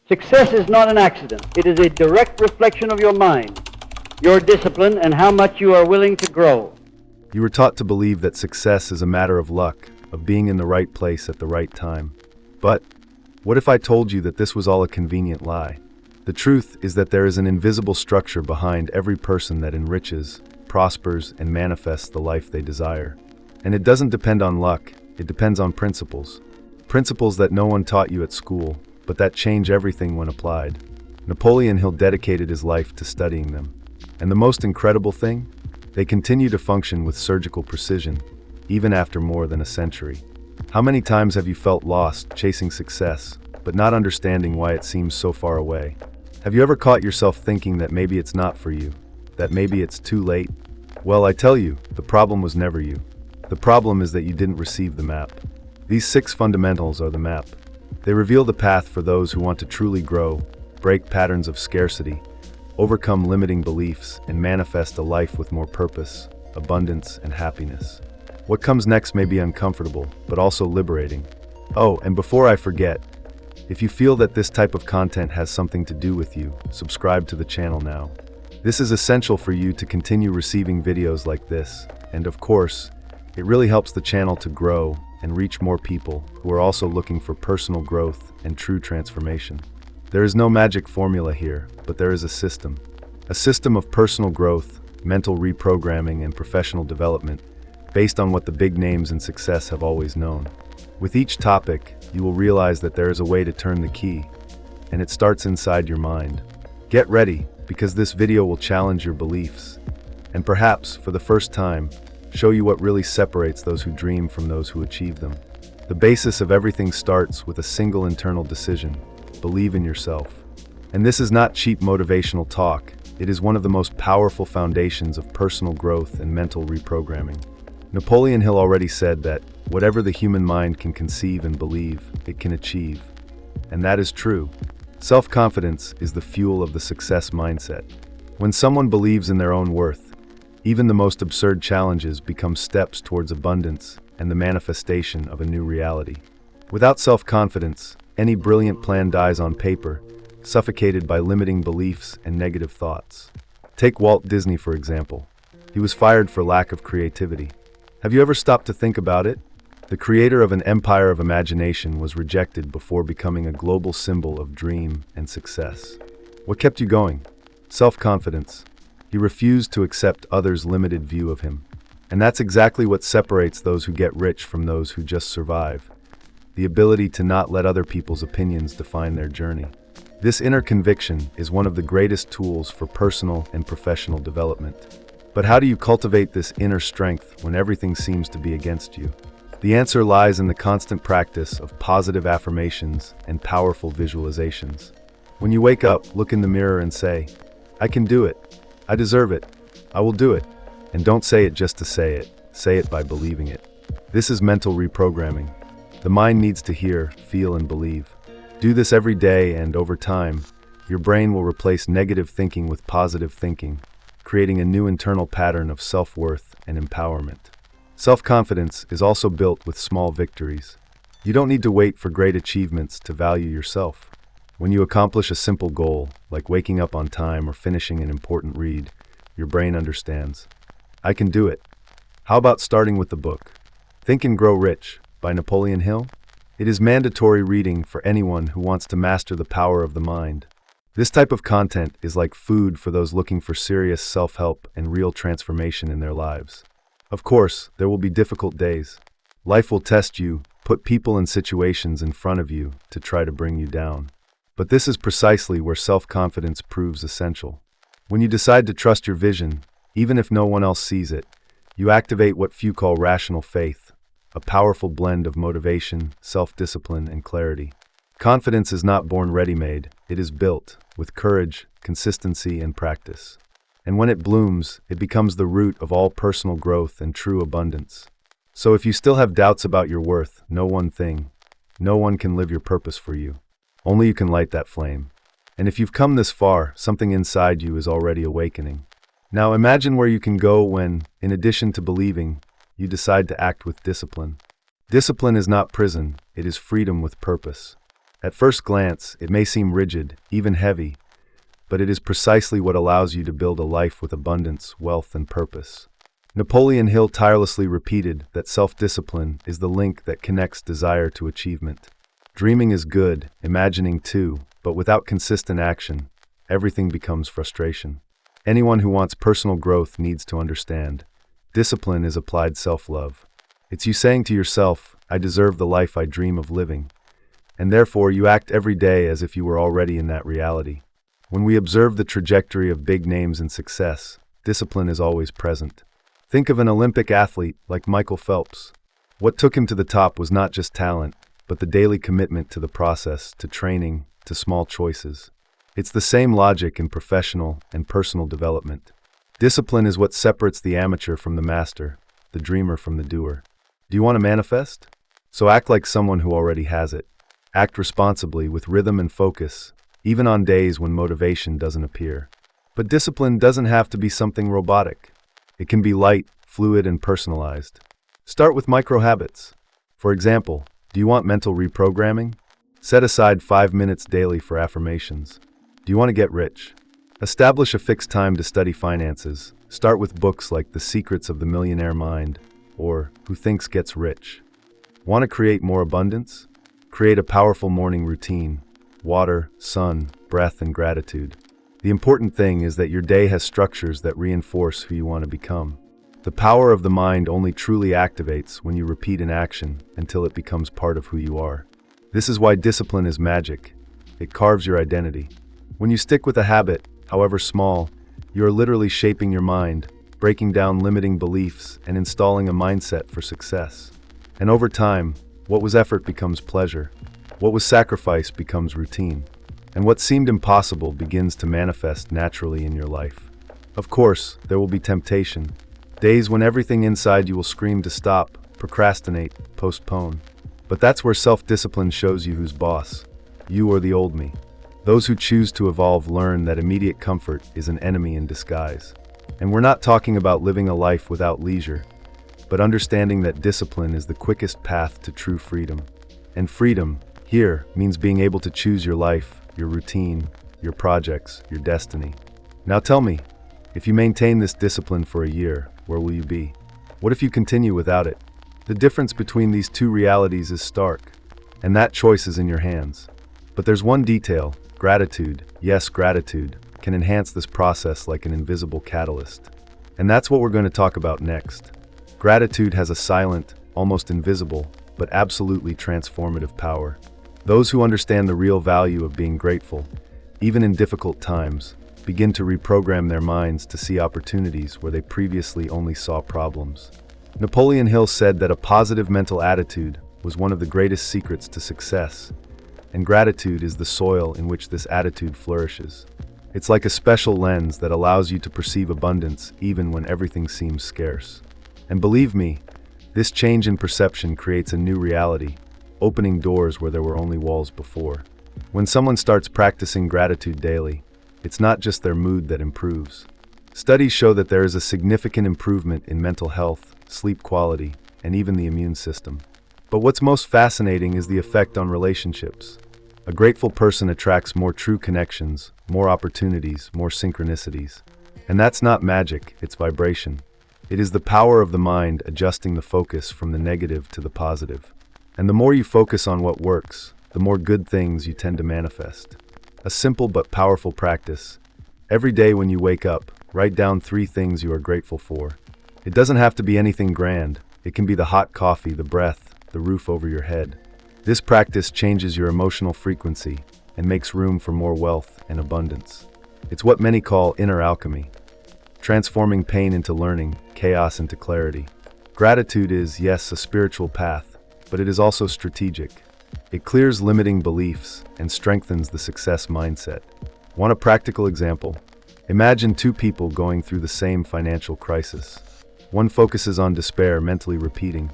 Success is not an accident. It is a direct reflection of your mind, your discipline, and how much you are willing to grow. You were taught to believe that success is a matter of luck, of being in the right place at the right time. But what if I told you that this was all a convenient lie? The truth is that there is an invisible structure behind every person that enriches, prospers, and manifests the life they desire. And it doesn't depend on luck, it depends on principles. Principles that no one taught you at school, but that change everything when applied. Napoleon Hill dedicated his life to studying them. And the most incredible thing? They continue to function with surgical precision, even after more than a century. How many times have you felt lost chasing success, but not understanding why it seems so far away? Have you ever caught yourself thinking that maybe it's not for you, that maybe it's too late? Well, I tell you, the problem was never you. The problem is that you didn't receive the map. These 6 fundamentals are the map. They reveal the path for those who want to truly grow, break patterns of scarcity, overcome limiting beliefs, and manifest a life with more purpose, abundance, and happiness. What comes next may be uncomfortable, but also liberating. Oh, and before I forget, if you feel that this type of content has something to do with you, subscribe to the channel now. This is essential for you to continue receiving videos like this, and of course, it really helps the channel to grow and reach more people who are also looking for personal growth and true transformation. There is no magic formula here, but there is a system. A system of personal growth, mental reprogramming, and professional development based on what the big names in success have always known. With each topic, you will realize that there is a way to turn the key, and it starts inside your mind. Get ready, because this video will challenge your beliefs, and perhaps, for the first time, show you what really separates those who dream from those who achieve them. The basis of everything starts with a single internal decision: believe in yourself. And this is not cheap motivational talk, it is one of the most powerful foundations of personal growth and mental reprogramming. Napoleon Hill already said that whatever the human mind can conceive and believe, it can achieve. And that is true. Self-confidence is the fuel of the success mindset. When someone believes in their own worth, even the most absurd challenges become steps towards abundance and the manifestation of a new reality. Without self-confidence, any brilliant plan dies on paper, suffocated by limiting beliefs and negative thoughts. Take Walt Disney, for example. He was fired for lack of creativity. Have you ever stopped to think about it? The creator of an empire of imagination was rejected before becoming a global symbol of dream and success. What kept you going? Self-confidence. He refused to accept others' limited view of him. And that's exactly what separates those who get rich from those who just survive. The ability to not let other people's opinions define their journey. This inner conviction is one of the greatest tools for personal and professional development. But how do you cultivate this inner strength when everything seems to be against you? The answer lies in the constant practice of positive affirmations and powerful visualizations. When you wake up, look in the mirror and say, "I can do it. I deserve it. I will do it." And don't say it just to say it by believing it. This is mental reprogramming. The mind needs to hear, feel, and believe. Do this every day, and over time, your brain will replace negative thinking with positive thinking, creating a new internal pattern of self-worth and empowerment. Self-confidence is also built with small victories. You don't need to wait for great achievements to value yourself. When you accomplish a simple goal, like waking up on time or finishing an important read, your brain understands. I can do it. How about starting with the book, Think and Grow Rich by Napoleon Hill? It is mandatory reading for anyone who wants to master the power of the mind. This type of content is like food for those looking for serious self-help and real transformation in their lives. Of course, there will be difficult days. Life will test you, put people and situations in front of you to try to bring you down. But this is precisely where self-confidence proves essential. When you decide to trust your vision, even if no one else sees it, you activate what few call rational faith, a powerful blend of motivation, self-discipline, and clarity. Confidence is not born ready-made, it is built with courage, consistency, and practice. And when it blooms, it becomes the root of all personal growth and true abundance. So if you still have doubts about your worth, know one thing: no one can live your purpose for you. Only you can light that flame. And if you've come this far, something inside you is already awakening. Now imagine where you can go when, in addition to believing, you decide to act with discipline. Discipline is not prison, it is freedom with purpose. At first glance, it may seem rigid, even heavy, but it is precisely what allows you to build a life with abundance, wealth, and purpose. Napoleon Hill tirelessly repeated that self-discipline is the link that connects desire to achievement. Dreaming is good, imagining too, but without consistent action, everything becomes frustration. Anyone who wants personal growth needs to understand. Discipline is applied self-love. It's you saying to yourself, I deserve the life I dream of living. And therefore you act every day as if you were already in that reality. When we observe the trajectory of big names in success, discipline is always present. Think of an Olympic athlete like Michael Phelps. What took him to the top was not just talent, but the daily commitment to the process, to training, to small choices. It's the same logic in professional and personal development. Discipline is what separates the amateur from the master, the dreamer from the doer. Do you want to manifest? So act like someone who already has it. Act responsibly with rhythm and focus, even on days when motivation doesn't appear. But discipline doesn't have to be something robotic. It can be light, fluid, and personalized. Start with micro habits. For example, do you want mental reprogramming? Set aside 5 minutes daily for affirmations. Do you want to get rich? Establish a fixed time to study finances. Start with books like The Secrets of the Millionaire Mind or Who Thinks Gets Rich. Want to create more abundance? Create a powerful morning routine. Water, sun, breath, and gratitude. The important thing is that your day has structures that reinforce who you want to become. The power of the mind only truly activates when you repeat an action until it becomes part of who you are. This is why discipline is magic. It carves your identity. When you stick with a habit, however small, you are literally shaping your mind, breaking down limiting beliefs, and installing a mindset for success. And over time, what was effort becomes pleasure. What was sacrifice becomes routine. And what seemed impossible begins to manifest naturally in your life. Of course, there will be temptation. Days when everything inside you will scream to stop, procrastinate, postpone. But that's where self-discipline shows you who's boss. You or the old me. Those who choose to evolve learn that immediate comfort is an enemy in disguise. And we're not talking about living a life without leisure, but understanding that discipline is the quickest path to true freedom. And freedom, here, means being able to choose your life, your routine, your projects, your destiny. Now tell me, if you maintain this discipline for a year, where will you be? What if you continue without it? The difference between these two realities is stark, and that choice is in your hands. But there's one detail: gratitude, yes, gratitude, can enhance this process like an invisible catalyst. And that's what we're going to talk about next. Gratitude has a silent, almost invisible, but absolutely transformative power. Those who understand the real value of being grateful, even in difficult times, begin to reprogram their minds to see opportunities where they previously only saw problems. Napoleon Hill said that a positive mental attitude was one of the greatest secrets to success, and gratitude is the soil in which this attitude flourishes. It's like a special lens that allows you to perceive abundance even when everything seems scarce. And believe me, this change in perception creates a new reality, opening doors where there were only walls before. When someone starts practicing gratitude daily, it's not just their mood that improves. Studies show that there is a significant improvement in mental health, sleep quality, and even the immune system. But what's most fascinating is the effect on relationships. A grateful person attracts more true connections, more opportunities, more synchronicities. And that's not magic, it's vibration. It is the power of the mind adjusting the focus from the negative to the positive. And the more you focus on what works, the more good things you tend to manifest. A simple but powerful practice. Every day when you wake up, write down 3 things you are grateful for. It doesn't have to be anything grand. It can be the hot coffee, the breath, the roof over your head. This practice changes your emotional frequency and makes room for more wealth and abundance. It's what many call inner alchemy, transforming pain into learning, chaos into clarity. Gratitude is, yes, a spiritual path, but it is also strategic. It clears limiting beliefs and strengthens the success mindset. Want a practical example? Imagine 2 people going through the same financial crisis. One focuses on despair, mentally repeating,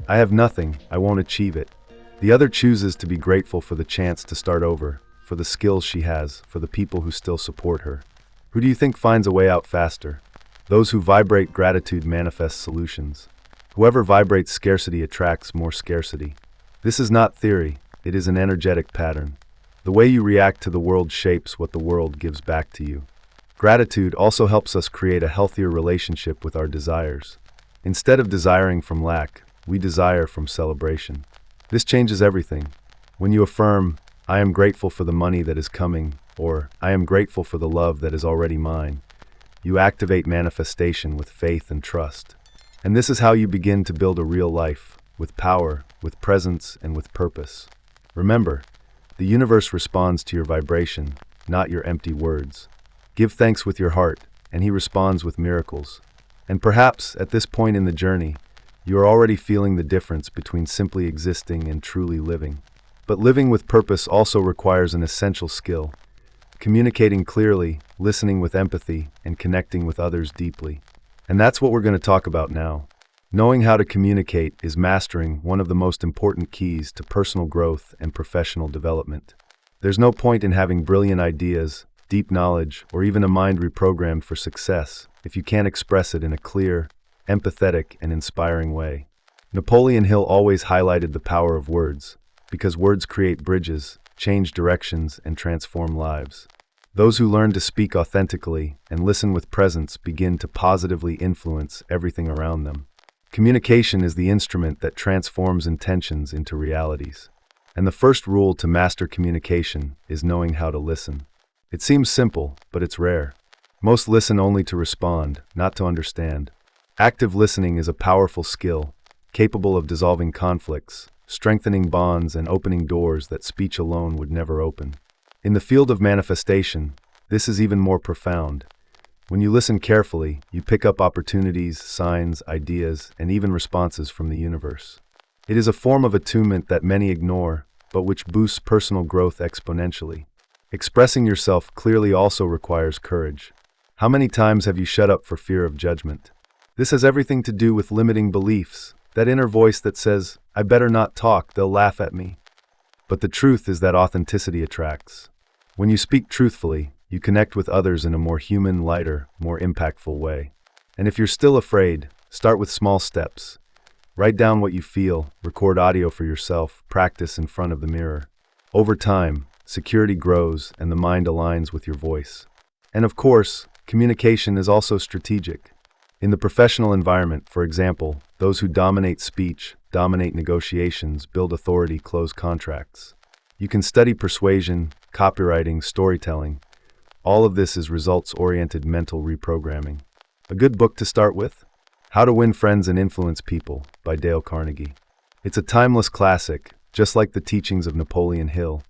"I have nothing, I won't achieve it." The other chooses to be grateful for the chance to start over, for the skills she has, for the people who still support her. Who do you think finds a way out faster? Those who vibrate gratitude manifest solutions. Whoever vibrates scarcity attracts more scarcity. This is not theory, it is an energetic pattern. The way you react to the world shapes what the world gives back to you. Gratitude also helps us create a healthier relationship with our desires. Instead of desiring from lack, we desire from celebration. This changes everything. When you affirm, "I am grateful for the money that is coming," or "I am grateful for the love that is already mine," you activate manifestation with faith and trust. And this is how you begin to build a real life, with power, with presence, and with purpose. Remember, the universe responds to your vibration, not your empty words. Give thanks with your heart, and he responds with miracles. And perhaps, at this point in the journey, you are already feeling the difference between simply existing and truly living. But living with purpose also requires an essential skill: communicating clearly, listening with empathy, and connecting with others deeply. And that's what we're going to talk about now. Knowing how to communicate is mastering one of the most important keys to personal growth and professional development. There's no point in having brilliant ideas, deep knowledge, or even a mind reprogrammed for success if you can't express it in a clear, empathetic, and inspiring way. Napoleon Hill always highlighted the power of words, because words create bridges, change directions, and transform lives. Those who learn to speak authentically and listen with presence begin to positively influence everything around them. Communication is the instrument that transforms intentions into realities. And the first rule to master communication is knowing how to listen. It seems simple, but it's rare. Most listen only to respond, not to understand. Active listening is a powerful skill, capable of dissolving conflicts, strengthening bonds, and opening doors that speech alone would never open. In the field of manifestation, this is even more profound. When you listen carefully, you pick up opportunities, signs, ideas, and even responses from the universe. It is a form of attunement that many ignore, but which boosts personal growth exponentially. Expressing yourself clearly also requires courage. How many times have you shut up for fear of judgment? This has everything to do with limiting beliefs, that inner voice that says, "I better not talk, they'll laugh at me." But the truth is that authenticity attracts. When you speak truthfully, you connect with others in a more human, lighter, more impactful way. And if you're still afraid, start with small steps. Write down what you feel, record audio for yourself, practice in front of the mirror. Over time, security grows and the mind aligns with your voice. And of course, communication is also strategic. In the professional environment, for example, those who dominate speech, dominate negotiations, build authority, close contracts. You can study persuasion, copywriting, storytelling. All of this is results-oriented mental reprogramming. A good book to start with? How to Win Friends and Influence People by Dale Carnegie. It's a timeless classic, just like the teachings of Napoleon Hill,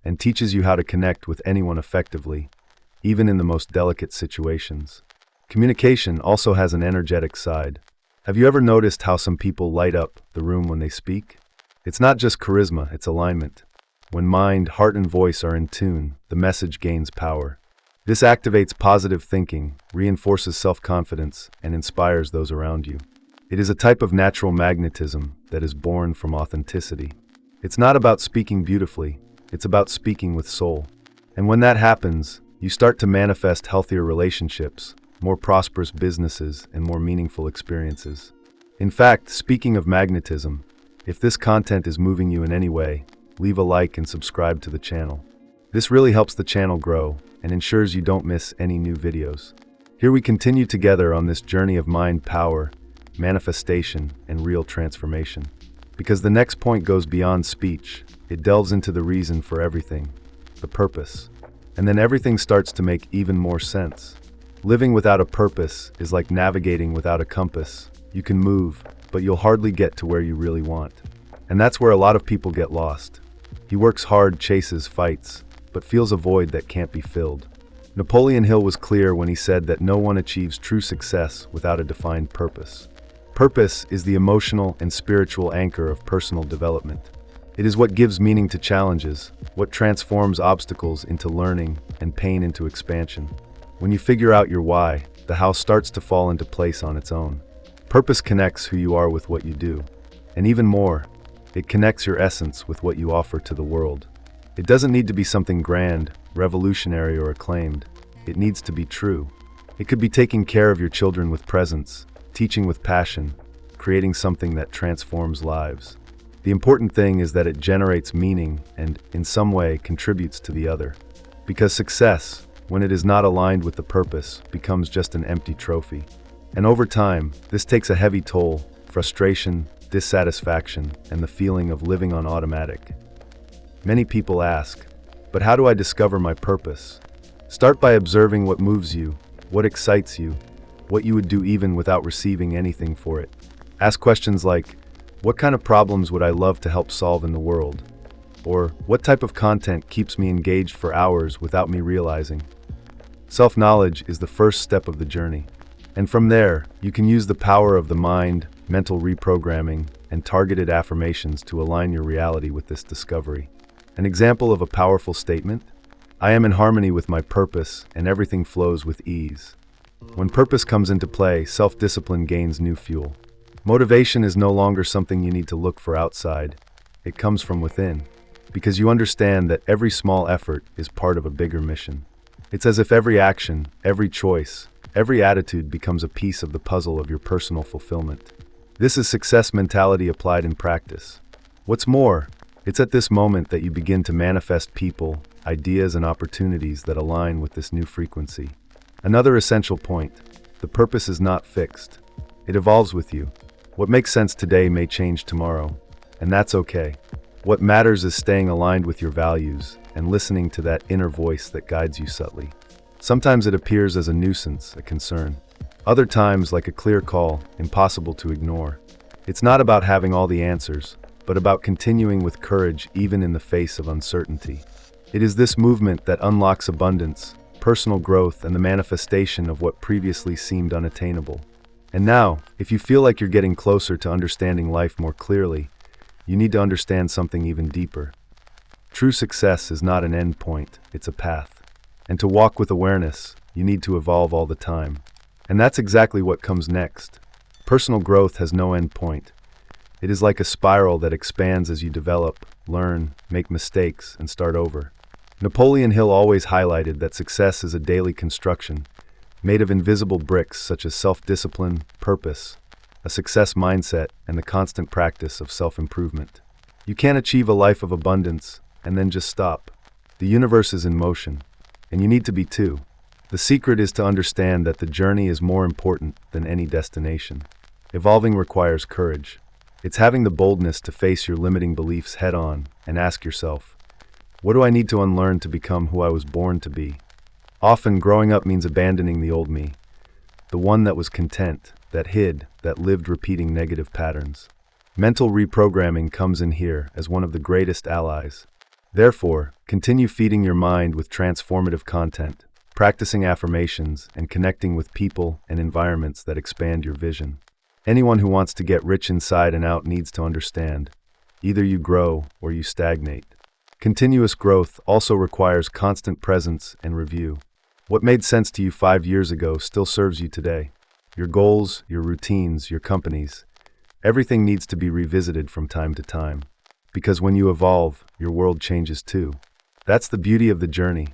and teaches you how to connect with anyone effectively, even in the most delicate situations. Communication also has an energetic side. Have you ever noticed how some people light up the room when they speak? It's not just charisma, it's alignment. When mind, heart, and voice are in tune, the message gains power. This activates positive thinking, reinforces self-confidence, and inspires those around you. It is a type of natural magnetism that is born from authenticity. It's not about speaking beautifully, it's about speaking with soul. And when that happens, you start to manifest healthier relationships, more prosperous businesses, and more meaningful experiences. In fact, speaking of magnetism, if this content is moving you in any way, leave a like and subscribe to the channel. This really helps the channel grow and ensures you don't miss any new videos. Here we continue together on this journey of mind power, manifestation, and real transformation. Because the next point goes beyond speech, it delves into the reason for everything, the purpose. And then everything starts to make even more sense. Living without a purpose is like navigating without a compass. You can move, but you'll hardly get to where you really want. And that's where a lot of people get lost. He works hard, chases, fights, but feels a void that can't be filled. Napoleon Hill was clear when he said that no one achieves true success without a defined purpose. Purpose is the emotional and spiritual anchor of personal development. It is what gives meaning to challenges, what transforms obstacles into learning and pain into expansion. When you figure out your why, the house starts to fall into place on its own. Purpose connects who you are with what you do. And even more, it connects your essence with what you offer to the world. It doesn't need to be something grand, revolutionary, or acclaimed. It needs to be true. It could be taking care of your children with presence, teaching with passion, creating something that transforms lives. The important thing is that it generates meaning and, in some way, contributes to the other. Because success, when it is not aligned with the purpose, becomes just an empty trophy. And over time, this takes a heavy toll: frustration, dissatisfaction, and the feeling of living on automatic. Many people ask, but how do I discover my purpose? Start by observing what moves you, what excites you, what you would do even without receiving anything for it. Ask questions like, what kind of problems would I love to help solve in the world? Or, what type of content keeps me engaged for hours without me realizing? Self-knowledge is the first step of the journey. And from there, you can use the power of the mind, mental reprogramming, and targeted affirmations to align your reality with this discovery. An example of a powerful statement: I am in harmony with my purpose, and everything flows with ease. When purpose comes into play, self-discipline gains new fuel. Motivation is no longer something you need to look for outside. It comes from within, because you understand that every small effort is part of a bigger mission. It's as if every action, every choice, every attitude becomes a piece of the puzzle of your personal fulfillment. This is success mentality applied in practice. What's more, it's at this moment that you begin to manifest people, ideas, and opportunities that align with this new frequency. Another essential point: the purpose is not fixed. It evolves with you. What makes sense today may change tomorrow, and that's okay. What matters is staying aligned with your values and listening to that inner voice that guides you subtly. Sometimes it appears as a nuisance, a concern. Other times, like a clear call, impossible to ignore. It's not about having all the answers, but about continuing with courage even in the face of uncertainty. It is this movement that unlocks abundance, personal growth, and the manifestation of what previously seemed unattainable. And now, if you feel like you're getting closer to understanding life more clearly, you need to understand something even deeper. True success is not an end point, it's a path. And to walk with awareness, you need to evolve all the time. And that's exactly what comes next. Personal growth has no end point. It is like a spiral that expands as you develop, learn, make mistakes, and start over. Napoleon Hill always highlighted that success is a daily construction, made of invisible bricks such as self-discipline, purpose, a success mindset, and the constant practice of self-improvement. You can't achieve a life of abundance and then just stop. The universe is in motion, and you need to be too. The secret is to understand that the journey is more important than any destination. Evolving requires courage. It's having the boldness to face your limiting beliefs head-on and ask yourself, what do I need to unlearn to become who I was born to be? Often, growing up means abandoning the old me, the one that was content, that hid, that lived repeating negative patterns. Mental reprogramming comes in here as one of the greatest allies. Therefore, continue feeding your mind with transformative content, practicing affirmations, and connecting with people and environments that expand your vision. Anyone who wants to get rich inside and out needs to understand: either you grow or you stagnate. Continuous growth also requires constant presence and review. What made sense to you 5 years ago still serves you today. Your goals, your routines, your companies, everything needs to be revisited from time to time. Because when you evolve, your world changes too. That's the beauty of the journey.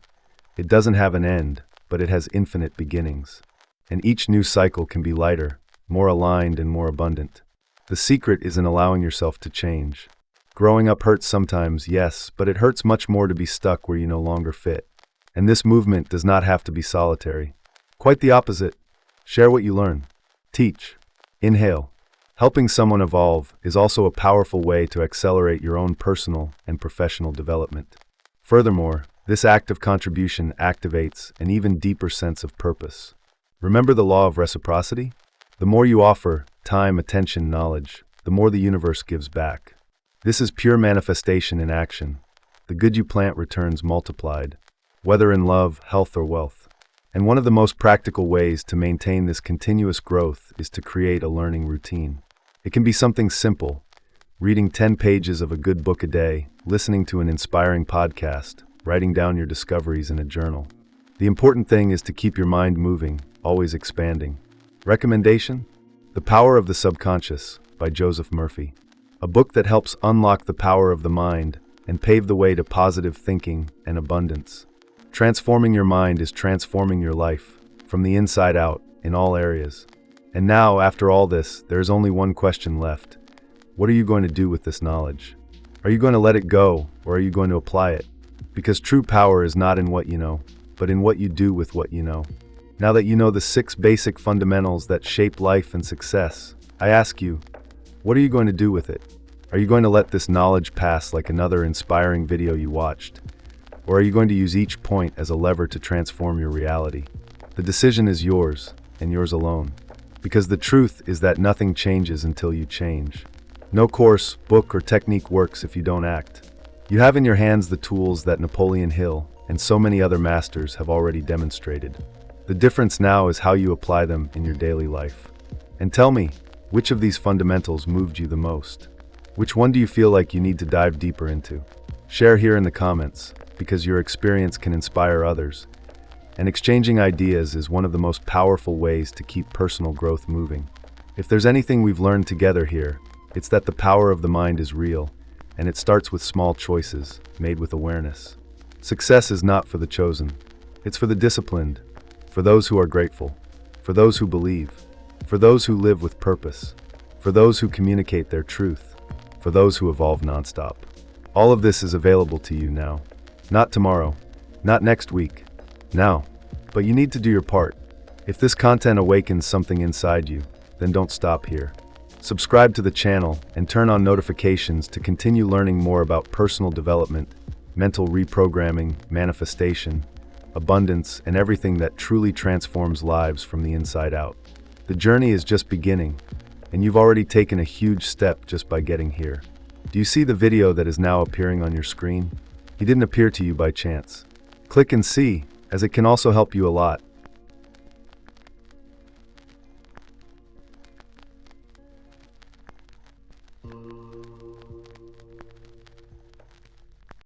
It doesn't have an end, but it has infinite beginnings. And each new cycle can be lighter, more aligned, and more abundant. The secret is in allowing yourself to change. Growing up hurts sometimes, yes, but it hurts much more to be stuck where you no longer fit. And this movement does not have to be solitary. Quite the opposite. Share what you learn. Teach. Inhale. Helping someone evolve is also a powerful way to accelerate your own personal and professional development. Furthermore, this act of contribution activates an even deeper sense of purpose. Remember the law of reciprocity? The more you offer, time, attention, knowledge, the more the universe gives back. This is pure manifestation in action. The good you plant returns multiplied, whether in love, health, or wealth. And one of the most practical ways to maintain this continuous growth is to create a learning routine. It can be something simple: reading 10 pages of a good book a day, listening to an inspiring podcast, writing down your discoveries in a journal. The important thing is to keep your mind moving, always expanding. Recommendation: The Power of the Subconscious by Joseph Murphy. A book that helps unlock the power of the mind and pave the way to positive thinking and abundance. Transforming your mind is transforming your life, from the inside out, in all areas. And now, after all this, there is only one question left. What are you going to do with this knowledge? Are you going to let it go, or are you going to apply it? Because true power is not in what you know, but in what you do with what you know. Now that you know the 6 basic fundamentals that shape life and success, I ask you, what are you going to do with it? Are you going to let this knowledge pass like another inspiring video you watched? Or are you going to use each point as a lever to transform your reality? The decision is yours, and yours alone. Because the truth is that nothing changes until you change. No course, book, or technique works if you don't act. You have in your hands the tools that Napoleon Hill and so many other masters have already demonstrated. The difference now is how you apply them in your daily life. And tell me, which of these fundamentals moved you the most? Which one do you feel like you need to dive deeper into? Share here in the comments, because your experience can inspire others. And exchanging ideas is one of the most powerful ways to keep personal growth moving. If there's anything we've learned together here, it's that the power of the mind is real, and it starts with small choices, made with awareness. Success is not for the chosen. It's for the disciplined, for those who are grateful, for those who believe, for those who live with purpose, for those who communicate their truth, for those who evolve nonstop. All of this is available to you now. Not tomorrow, not next week, now. But you need to do your part. If this content awakens something inside you, then don't stop here. Subscribe to the channel and turn on notifications to continue learning more about personal development, mental reprogramming, manifestation, abundance, and everything that truly transforms lives from the inside out. The journey is just beginning, and you've already taken a huge step just by getting here. Do you see the video that is now appearing on your screen? He didn't appear to you by chance. Click and see, as it can also help you a lot.